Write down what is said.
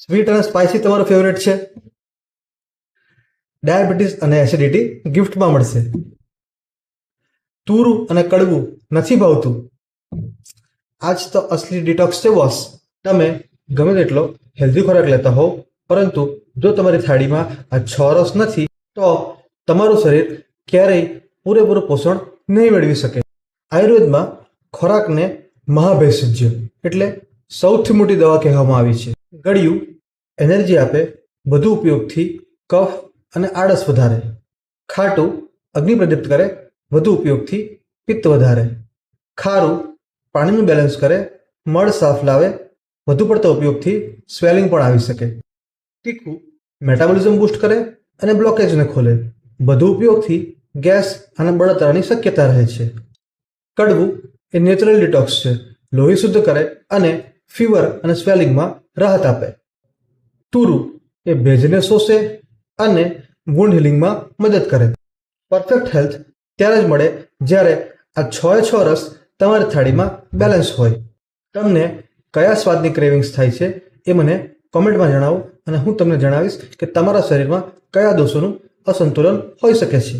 Sweet અને spicy તમારો favourite છે? ડાયાબિટીસ અને એસિડિટી ગિફ્ટમાં મળશે. તુરું અને કડવું નથી ભાવતું? આજ તો અસલી ડિટોક્સ છે બોસ. તમે ગમે તેટલો હેલ્ધી ખોરાક લેતા હોવ, પરંતુ જો તમારી થાળીમાં આ 6 રસ નથી, તો તમારું શરીર ક્યારેય પૂરેપૂરું પોષણ નહીં મેળવી શકે. આયુર્વેદમાં ખોરાકને મહાભેષજ્ય એટલે સૌથી મોટી દવા કહેવામાં આવી છે. ગળ્યું એનર્જી આપે, વધુ ઉપયોગથી કફ અને આળસ વધારે. ખાટું અગ્નિ પ્રદીપ્ત કરે, વધુ ઉપયોગથી પિત્ત વધારે. ખારું પાણીનું બેલેન્સ કરે, મળ સાફ લાવે, વધુ પડતા ઉપયોગથી સ્વેલિંગ પણ આવી શકે. તીખું મેટાબોલિઝમ બૂસ્ટ કરે અને બ્લોકેજને ખોલે, વધુ ઉપયોગથી ગેસ અને બળતરાની શક્યતા રહે છે. કડવું એ નેચરલ ડિટોક્સ છે, લોહી શુદ્ધ કરે અને ફીવર અને સ્વેલિંગમાં રાહત આપે. તુરું એ ભેજને શોષે અને વુન્ડ હિલિંગમાં મદદ કરે. પરફેક્ટ હેલ્થ ત્યારે જ મળે જ્યારે આ 6 રસ તમારી થાળીમાં બેલેન્સ હોય. તમને કયા સ્વાદની ક્રેવિંગ્સ થાય છે એ મને કોમેન્ટમાં જણાવો, અને હું તમને જણાવીશ કે તમારા શરીરમાં કયા દોષોનું અસંતુલન હોઈ શકે છે.